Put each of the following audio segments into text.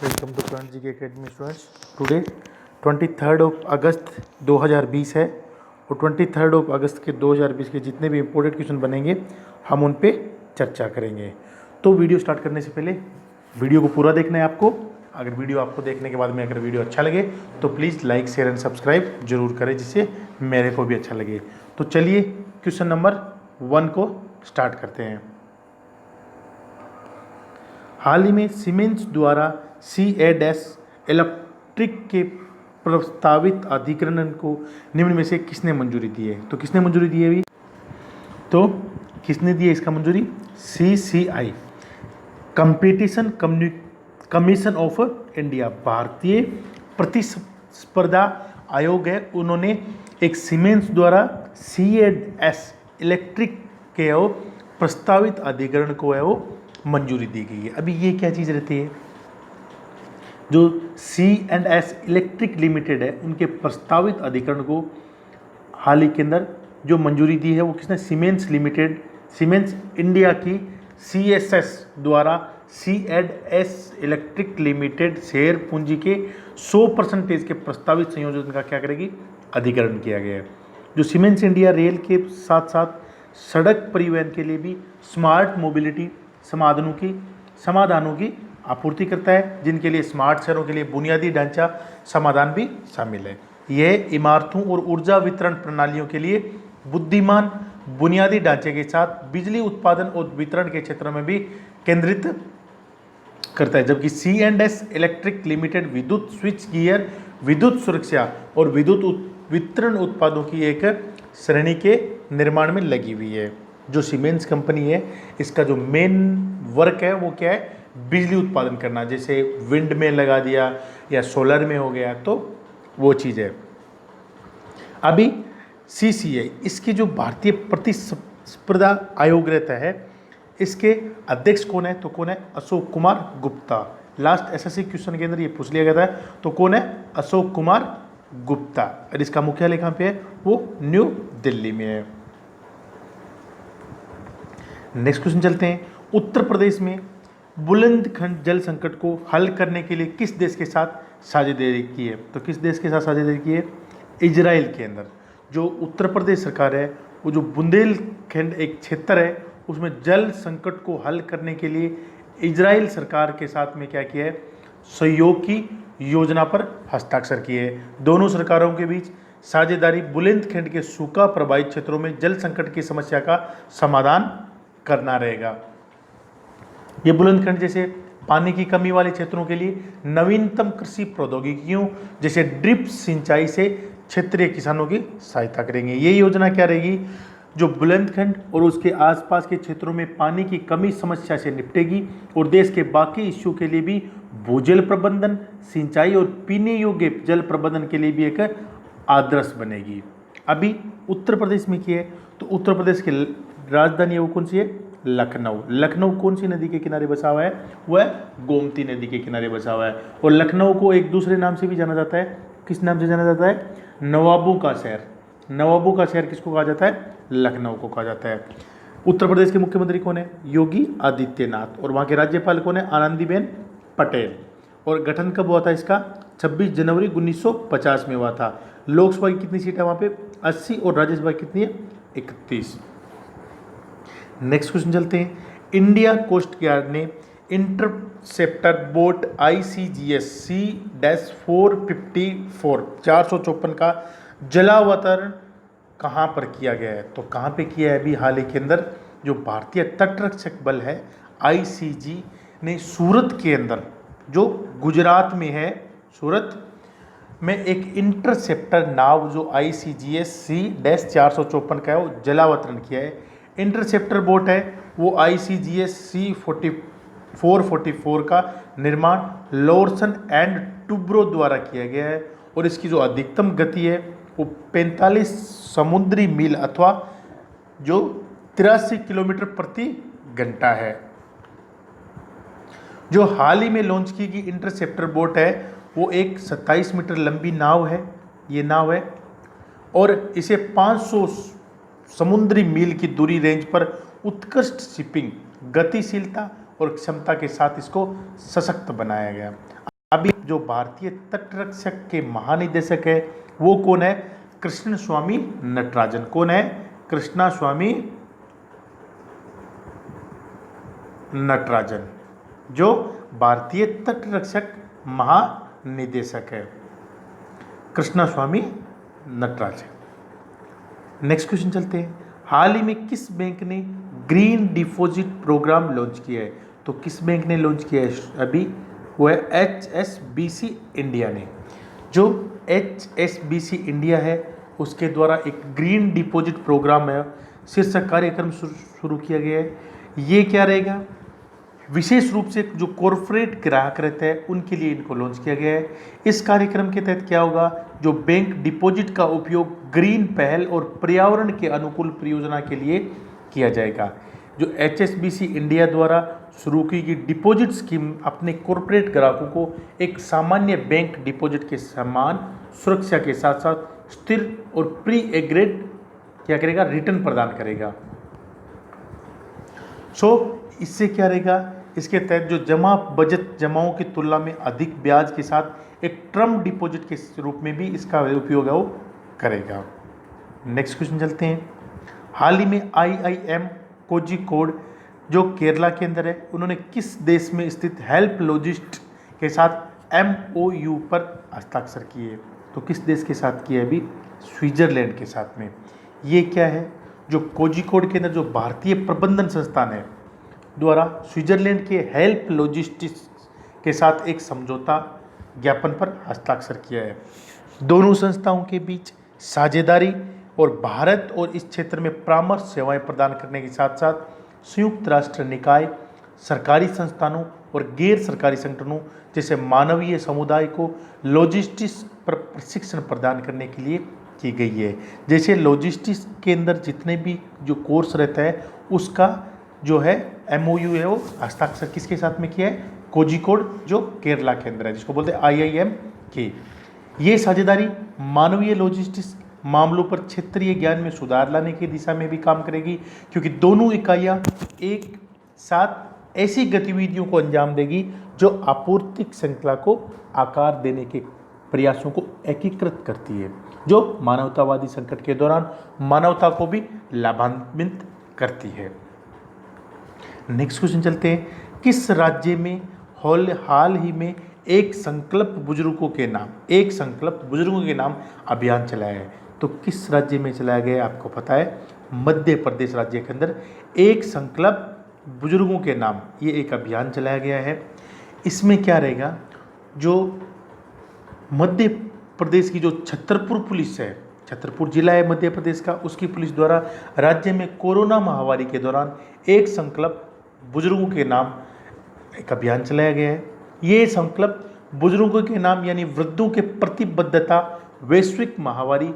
Welcome to plan जी के academy students. Today 23 अगस्त 2020 है और 23 अगस्त के 2020 के जितने भी इम्पोर्टेंट क्वेश्चन बनेंगे हम उन पे चर्चा करेंगे। तो वीडियो स्टार्ट करने से पहले वीडियो को पूरा देखना है आपको। अगर वीडियो आपको देखने के बाद में अगर वीडियो अच्छा लगे तो please like share and subscribe जरूर करें, जिससे मेरे को भी अच्छा लगे। तो चलिए क्वेश्चन नंबर 1 को स्टार्ट करते हैं। हाल ही में सीमेंस द्वारा CAS इलेक्ट्रिक के प्रस्तावित अधिग्रहण को निम्न में से किसने मंजूरी दी है? तो किसने मंजूरी दी है अभी? तो किसने दी है इसका मंजूरी? CCI competition commission of India, भारतीय प्रतिस्पर्धा आयोग है। उन्होंने एक सीमेंस द्वारा CAS इलेक्ट्रिक के प्रस्तावित अधिग्रहण को है वो मंजूरी दी गई है। अभी ये क्या चीज़ रहती है? जो C&S इलेक्ट्रिक लिमिटेड है उनके प्रस्तावित अधिग्रहण को हाल ही के अंदर जो मंजूरी दी है वो किसने? सीमेंस लिमिटेड, सीमेंस इंडिया की CSS द्वारा C&S इलेक्ट्रिक लिमिटेड शेयर पूंजी के 100% के प्रस्तावित संयोजन का क्या करेगी? अधिग्रहण किया गया है। जो सीमेंस इंडिया रेल के साथ साथ सड़क परिवहन के लिए भी स्मार्ट मोबिलिटी समाधानों की आपूर्ति करता है, जिनके लिए स्मार्ट शहरों के लिए बुनियादी ढांचा समाधान भी शामिल है। यह इमारतों और ऊर्जा वितरण प्रणालियों के लिए बुद्धिमान बुनियादी ढांचे के साथ बिजली उत्पादन और वितरण के क्षेत्र में भी केंद्रित करता है। जबकि C&S इलेक्ट्रिक लिमिटेड विद्युत स्विच गियर, विद्युत सुरक्षा और विद्युत वितरण उत्पादों की एक श्रेणी के निर्माण में लगी हुई है। जो सीमेंस कंपनी है इसका जो मेन वर्क है वो क्या है? बिजली उत्पादन करना, जैसे विंड में लगा दिया या सोलर में हो गया, तो वो चीज़ है। अभी CCI इसकी जो भारतीय प्रतिस्पर्धा आयोग रहता है इसके अध्यक्ष कौन है? तो कौन है? Ashok Kumar Gupta. Last SSC question के अंदर ये पूछ लिया गया था। तो कौन है? अशोक कुमार गुप्ता। और इसका मुख्यालय कहाँ पे है? वो न्यू दिल्ली में है। नेक्स्ट क्वेश्चन चलते हैं। उत्तर प्रदेश में बुलंदखंड जल संकट को हल करने के लिए किस देश के साथ साझेदारी की है? तो किस देश के साथ साझेदारी की है? इजराइल के अंदर जो उत्तर प्रदेश सरकार है वो जो बुंदेलखंड एक क्षेत्र है उसमें जल संकट को हल करने के लिए इजराइल सरकार के साथ में क्या किया है? सहयोग की योजना पर हस्ताक्षर किए हैं। दोनों सरकारों के बीच साझेदारी बुलंदखंड के सूखा प्रभावित क्षेत्रों में जल संकट की समस्या का समाधान करना रहेगा। ये बुलंदखंड जैसे पानी की कमी वाले क्षेत्रों के लिए नवीनतम कृषि प्रौद्योगिकियों जैसे ड्रिप सिंचाई से क्षेत्रीय किसानों की सहायता करेंगे। ये योजना क्या रहेगी? जो बुलंदखंड और उसके आसपास के क्षेत्रों में पानी की कमी समस्या से निपटेगी और देश के बाकी हिस्सों के लिए भी भूजल प्रबंधन, सिंचाई और पीने योग्य जल प्रबंधन के लिए भी एक आदर्श बनेगी। अभी उत्तर प्रदेश में क्या है? तो उत्तर प्रदेश की राजधानी है वो कौन सी है? लखनऊ। लखनऊ कौन सी नदी के किनारे बसा हुआ है? वह गोमती नदी के किनारे बसा हुआ है। और लखनऊ को एक दूसरे नाम से भी जाना जाता है। किस नाम से जाना जाता है? नवाबों का शहर। नवाबों का शहर किसको कहा जाता है? लखनऊ को कहा जाता है। उत्तर प्रदेश के मुख्यमंत्री कौन है? योगी आदित्यनाथ। और वहाँ के राज्यपाल कौन है? आनंदीबेन पटेल। और गठन कब हुआ था इसका? 26 जनवरी 1950 में हुआ था। लोकसभा की कितनी सीट है वहाँ पे? 80 और राज्यसभा कितनी है? 31। नेक्स्ट क्वेश्चन चलते हैं। इंडिया कोस्ट गार्ड ने इंटरसेप्टर बोट ICGS C-454 का जलावतरण कहाँ पर किया गया है? तो कहाँ पे किया है? अभी हाल ही के अंदर जो भारतीय तटरक्षक बल है ICG ने सूरत के अंदर जो गुजरात में है, सूरत में एक इंटरसेप्टर नाव जो ICGS C-454 का है वो जलावतरण किया है। इंटरसेप्टर बोट है वो ICGS C-454 का निर्माण लॉरसन एंड टुब्रो द्वारा किया गया है और इसकी जो अधिकतम गति है वो 45 समुद्री मील अथवा जो 83 किलोमीटर प्रति घंटा है। जो हाल ही में लॉन्च की गई इंटरसेप्टर बोट है वो एक 27 मीटर लंबी नाव है। ये नाव है और इसे 500 समुद्री मील की दूरी रेंज पर उत्कृष्ट शिपिंग, गतिशीलता और क्षमता के साथ इसको सशक्त बनाया गया। अभी जो भारतीय तटरक्षक के महानिदेशक है वो कौन है? कृष्ण स्वामी नटराजन। कौन है? कृष्णा स्वामी नटराजन, जो भारतीय तटरक्षक महानिदेशक है, कृष्णा स्वामी नटराजन। नेक्स्ट क्वेश्चन चलते हैं। हाल ही में किस बैंक ने ग्रीन डिपॉजिट प्रोग्राम लॉन्च किया है? तो किस बैंक ने लॉन्च किया है अभी? वो है HSBC इंडिया ने। जो HSBC इंडिया है उसके द्वारा एक ग्रीन डिपॉजिट प्रोग्राम है, शीर्षक कार्यक्रम शुरू किया गया है। ये क्या रहेगा? विशेष रूप से जो कॉरपोरेट ग्राहक रहते हैं उनके लिए इनको लॉन्च किया गया है। इस कार्यक्रम के तहत क्या होगा? जो बैंक डिपॉजिट का उपयोग ग्रीन पहल और पर्यावरण के अनुकूल परियोजना के लिए किया जाएगा। जो HSBC इंडिया द्वारा शुरू की गई डिपॉजिट स्कीम अपने कॉरपोरेट ग्राहकों को एक सामान्य बैंक डिपॉजिट के समान सुरक्षा के साथ साथ स्थिर और प्री एग्रीड क्या करेगा? रिटर्न प्रदान करेगा। इससे क्या रहेगा? इसके तहत जो जमा बचत जमाओं की तुलना में अधिक ब्याज के साथ एक टर्म डिपॉजिट के रूप में भी इसका उपयोग है वो करेगा। नेक्स्ट क्वेश्चन चलते हैं। हाल ही में IIM कोझिकोड जो केरला के अंदर है, उन्होंने किस देश में स्थित हेल्प लॉजिस्ट के साथ MOU पर हस्ताक्षर किए? तो किस देश के साथ किया? अभी स्विट्जरलैंड के साथ में। ये क्या है? जो कोझिकोड के अंदर जो भारतीय प्रबंधन संस्थान है द्वारा स्विट्जरलैंड के हेल्प लॉजिस्टिक्स के साथ एक समझौता ज्ञापन पर हस्ताक्षर किया है। दोनों संस्थाओं के बीच साझेदारी और भारत और इस क्षेत्र में परामर्श सेवाएं प्रदान करने के साथ साथ संयुक्त राष्ट्र निकाय, सरकारी संस्थानों और गैर सरकारी संगठनों जैसे मानवीय समुदाय को लॉजिस्टिक्स पर प्रशिक्षण प्रदान करने के लिए की गई है। जैसे लॉजिस्टिक्स के अंदर जितने भी जो कोर्स रहता है उसका जो है MOU है वो हस्ताक्षर किसके साथ में किया है? कोझिकोड जो केरला के अंदर है, जिसको बोलते हैं IIM की। ये साझेदारी मानवीय लॉजिस्टिक्स मामलों पर क्षेत्रीय ज्ञान में सुधार लाने की दिशा में भी काम करेगी, क्योंकि दोनों इकाइयां एक साथ ऐसी गतिविधियों को अंजाम देगी जो आपूर्ति श्रृंखला को आकार देने के प्रयासों को एकीकृत करती है, जो मानवतावादी संकट के दौरान मानवता को भी लाभान्वित करती है। नेक्स्ट क्वेश्चन चलते हैं। किस राज्य में हाल ही में एक संकल्प बुजुर्गों के नाम अभियान चलाया है? तो किस राज्य में चलाया गया है? आपको पता है, मध्य प्रदेश राज्य के अंदर एक संकल्प बुजुर्गों के नाम ये एक अभियान चलाया गया है। इसमें क्या रहेगा? जो मध्य प्रदेश की जो छतरपुर पुलिस है, छतरपुर जिला है मध्य प्रदेश का, उसकी पुलिस द्वारा राज्य में कोरोना महामारी के दौरान एक संकल्प बुजुर्गों के नाम एक अभियान चलाया गया है। ये संकल्प बुजुर्गों के नाम यानी वृद्धों के प्रतिबद्धता वैश्विक महामारी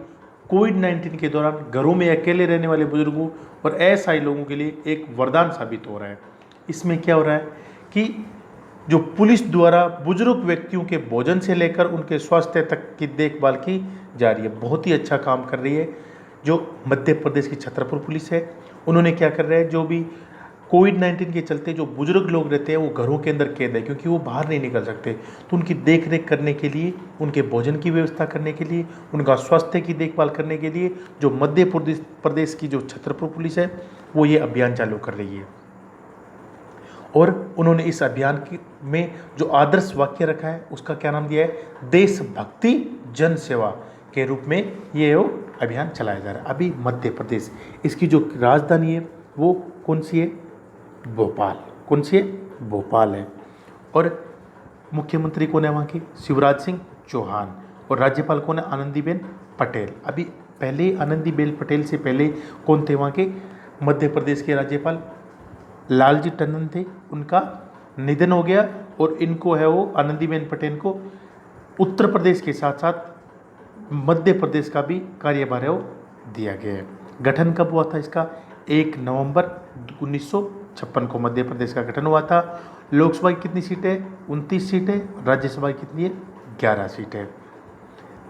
कोविड-19 के दौरान घरों में अकेले रहने वाले बुजुर्गों और असहाय लोगों के लिए एक वरदान साबित हो रहा है। इसमें क्या हो रहा है कि जो पुलिस द्वारा बुजुर्ग व्यक्तियों के भोजन से लेकर उनके स्वास्थ्य तक की देखभाल की जा रही है। बहुत ही अच्छा काम कर रही है जो मध्य प्रदेश की छतरपुर पुलिस है। उन्होंने क्या कर रहे हैं, जो भी कोविड-19 के चलते जो बुजुर्ग लोग रहते हैं वो घरों के अंदर कैद है, क्योंकि वो बाहर नहीं निकल सकते, तो उनकी देख रेख करने के लिए, उनके भोजन की व्यवस्था करने के लिए, उनका स्वास्थ्य की देखभाल करने के लिए जो मध्य प्रदेश की जो छतरपुर पुलिस है वो ये अभियान चालू कर रही है। और उन्होंने इस अभियान में जो आदर्श वाक्य रखा है उसका क्या नाम दिया है? देशभक्ति जन सेवा के रूप में ये अभियान चलाया जा रहा है। अभी मध्य प्रदेश, इसकी जो राजधानी है वो कौन सी है? भोपाल। कौन सी है? भोपाल है। और मुख्यमंत्री कौन है वहाँ की? शिवराज सिंह चौहान। और राज्यपाल कौन है? आनंदीबेन पटेल। अभी पहले आनंदीबेन पटेल से पहले कौन थे वहाँ के? मध्य प्रदेश के राज्यपाल लालजी टंडन थे, उनका निधन हो गया और इनको है वो आनंदीबेन पटेल को उत्तर प्रदेश के साथ साथ मध्य प्रदेश का भी कार्यभार है वो दिया गया है। गठन कब हुआ था इसका? 1 नवंबर 1956 को मध्य प्रदेश का गठन हुआ था। लोकसभा की कितनी सीटें? 29 सीटें। राज्यसभा की कितनी है? 11 सीटें।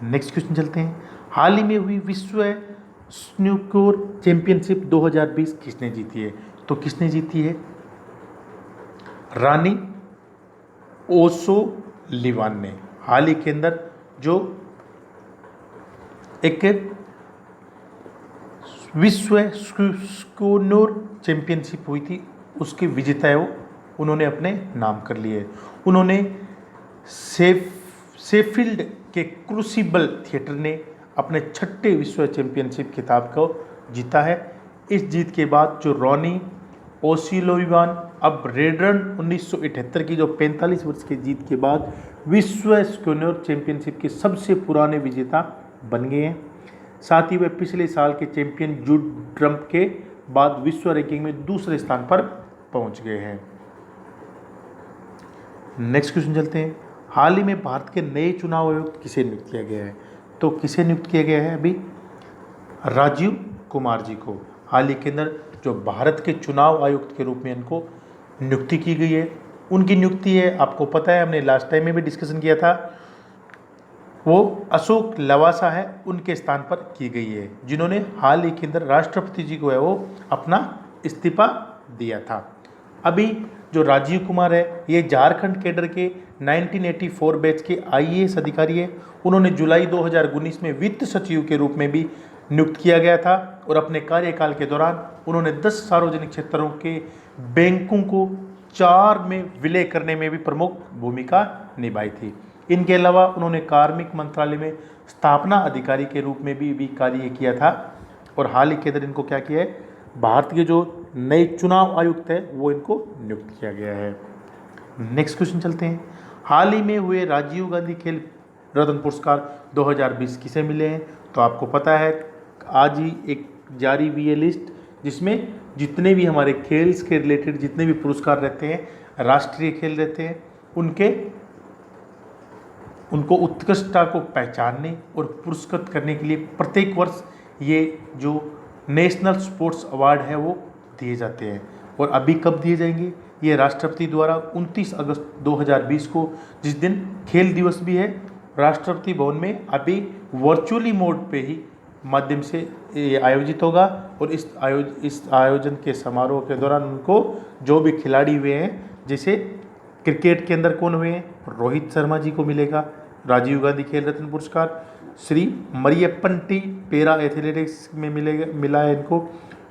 नेक्स्ट क्वेश्चन चलते हैं। हाल ही में हुई विश्व स्नूकर चैंपियनशिप 2020 किसने जीती है? तो किसने जीती है? रानी लीवान ने हाल ही के अंदर जो एक विश्व स्कूनर चैंपियनशिप हुई थी उसके विजेता है वो, उन्होंने अपने नाम कर लिए। उन्होंने शेफील्ड के क्रूसिबल थिएटर ने अपने 6ठे विश्व चैंपियनशिप खिताब को जीता है। इस जीत के बाद जो रॉनी ओसिलोविवान अब रेडरन 1978 की जो 45 वर्ष की जीत के बाद विश्व स्कूनर चैंपियनशिप के सबसे पुराने विजेता बन गए हैं। साथ ही वे पिछले साल के चैंपियन जूड ट्रम्प के बाद विश्व रैंकिंग में दूसरे स्थान पर पहुंच गए हैं। नेक्स्ट क्वेश्चन चलते हैं। हाल ही में भारत के नए चुनाव आयुक्त किसे नियुक्त किया गया है? तो किसे नियुक्त किया गया है? अभी राजीव कुमार जी को हाल ही के अंदर जो भारत के चुनाव आयुक्त के रूप में इनको नियुक्ति की गई है। उनकी नियुक्ति है, आपको पता है, हमने लास्ट टाइम में भी डिस्कशन किया था, वो अशोक लवासा है, उनके स्थान पर की गई है, जिन्होंने हाल ही के अंदर राष्ट्रपति जी को है वो अपना इस्तीफा दिया था। अभी जो राजीव कुमार है ये झारखंड कैडर के 1984 बैच के IAS अधिकारी है। उन्होंने जुलाई 2019 में वित्त सचिव के रूप में भी नियुक्त किया गया था और अपने कार्यकाल के दौरान उन्होंने 10 सार्वजनिक क्षेत्रों के बैंकों को 4 में विलय करने में भी प्रमुख भूमिका निभाई थी। इनके अलावा उन्होंने कार्मिक मंत्रालय में स्थापना अधिकारी के रूप में भी कार्य किया था और हाल ही के अंदर इनको क्या किया है, भारत के जो नए चुनाव आयुक्त है वो इनको नियुक्त किया गया है। नेक्स्ट क्वेश्चन चलते हैं। हाल ही में हुए राजीव गांधी खेल रत्न पुरस्कार 2020 किसे मिले हैं? तो आपको पता है आज ही एक जारी हुई है लिस्ट, जिसमें जितने भी हमारे खेल के रिलेटेड जितने भी पुरस्कार रहते हैं, राष्ट्रीय खेल रहते हैं, उनको उत्कृष्टता को पहचानने और पुरस्कृत करने के लिए प्रत्येक वर्ष ये जो नेशनल स्पोर्ट्स अवार्ड है वो दिए जाते हैं। और अभी कब दिए जाएंगे? ये राष्ट्रपति द्वारा 29 अगस्त 2020 को, जिस दिन खेल दिवस भी है, राष्ट्रपति भवन में अभी वर्चुअली मोड पे ही माध्यम से ये आयोजित होगा। और इस आयोजन के समारोह के दौरान उनको जो भी खिलाड़ी हुए हैं, जैसे क्रिकेट के अंदर कौन हुए हैं, रोहित शर्मा जी को मिलेगा राजीव गांधी खेल रत्न पुरस्कार। Shri Mariyappan T para athletics में मिला है इनको।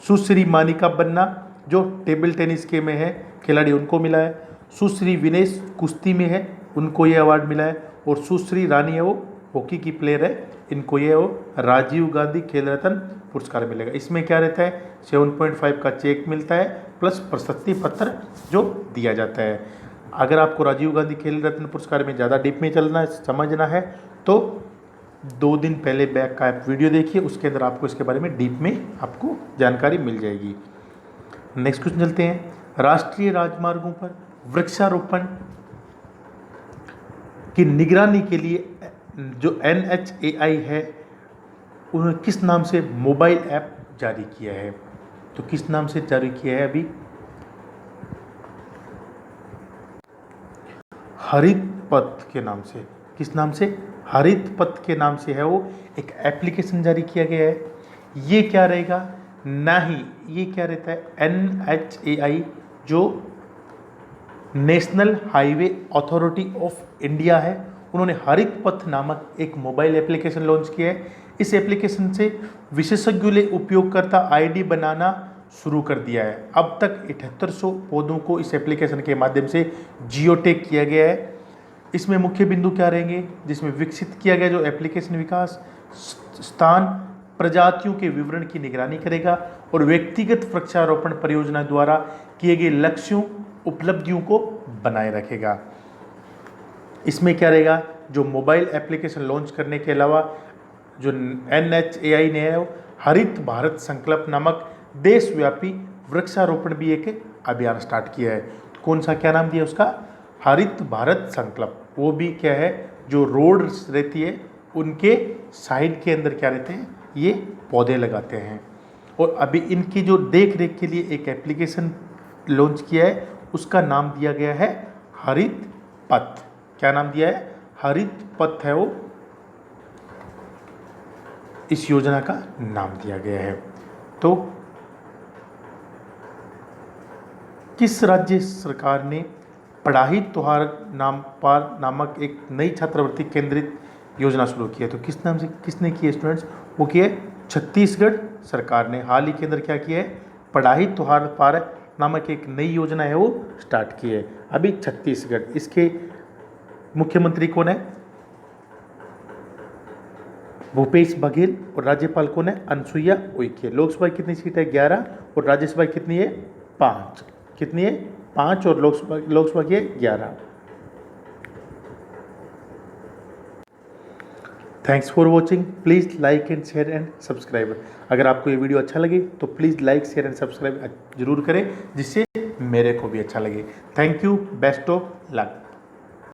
सुश्री मानिका बन्ना जो टेबल टेनिस के में है खिलाड़ी, उनको मिला है। सुश्री विनेश कुश्ती में है, उनको ये अवार्ड मिला है। और सुश्री रानी है वो हॉकी की प्लेयर है, इनको ये वो राजीव गांधी खेल रत्न पुरस्कार मिलेगा। इसमें क्या रहता है, 7.5 का चेक मिलता है प्लस प्रशस्ति पत्र जो दिया जाता है। अगर आपको राजीव गांधी खेल रत्न पुरस्कार में ज़्यादा डीप में समझना है तो 2 दिन पहले बैक का आप वीडियो देखिए, उसके अंदर आपको इसके बारे में डीप में आपको जानकारी मिल जाएगी। नेक्स्ट क्वेश्चन चलते हैं। राष्ट्रीय राजमार्गों पर वृक्षारोपण की निगरानी के लिए जो NHAI है, उन्होंने किस नाम से मोबाइल ऐप जारी किया है? तो किस नाम से जारी किया है? अभी हरित पथ के नाम से। किस नाम से? हरित पथ के नाम से है वो एक एप्लीकेशन जारी किया गया है। ये क्या रहेगा, ना ही ये क्या रहता है, NHAI जो national highway authority of India है, उन्होंने हरित पथ नामक एक मोबाइल एप्लीकेशन लॉन्च किया है। इस एप्लीकेशन से विशेषज्ञों ने उपयोगकर्ता ID बनाना शुरू कर दिया है। अब तक 7800 पौधों को इस एप्लीकेशन के माध्यम से जियो टैग किया गया है। इसमें मुख्य बिंदु क्या रहेंगे, जिसमें विकसित किया गया जो एप्लीकेशन विकास स्थान प्रजातियों के विवरण की निगरानी करेगा और व्यक्तिगत वृक्षारोपण परियोजना द्वारा किए गए लक्ष्यों उपलब्धियों को बनाए रखेगा। इसमें क्या रहेगा, जो मोबाइल एप्लीकेशन लॉन्च करने के अलावा जो NHAI ने है हरित भारत संकल्प नामक देशव्यापी वृक्षारोपण भी एक अभियान स्टार्ट किया है। कौन सा, क्या नाम दिया उसका? हरित भारत संकल्प। वो भी क्या है, जो रोड रहती है उनके साइड के अंदर क्या रहते हैं, ये पौधे लगाते हैं। और अभी इनकी जो देख रेख के लिए एक एप्लीकेशन लॉन्च किया है, उसका नाम दिया गया है हरित पथ। क्या नाम दिया है? हरित पथ है वो, इस योजना का नाम दिया गया है। तो किस राज्य सरकार ने पढ़ाई त्योहार नाम पर नामक एक नई छात्रवृत्ति केंद्रित योजना शुरू की है। तो किस नाम से किसने की है स्टूडेंट्स? वो की है छत्तीसगढ़ सरकार ने। हाल ही के अंदर क्या किया है? पढ़ाई त्योहार पर नामक एक नई योजना है वो स्टार्ट की है अभी छत्तीसगढ़। इसके मुख्यमंत्री कौन है? भूपेश बघेल। और राज्यपाल कौन है? अनुसुईया उइके। लोकसभा की कितनी सीट है? 11। और राज्यसभा कितनी है? 5। कितनी है? 5। और लोकसभा की है 11। Thanks for watching. Please like and share and subscribe. अगर आपको ये वीडियो अच्छा लगे तो please like share and subscribe जरूर करें, जिससे मेरे को भी अच्छा लगे। Thank you. Best of luck.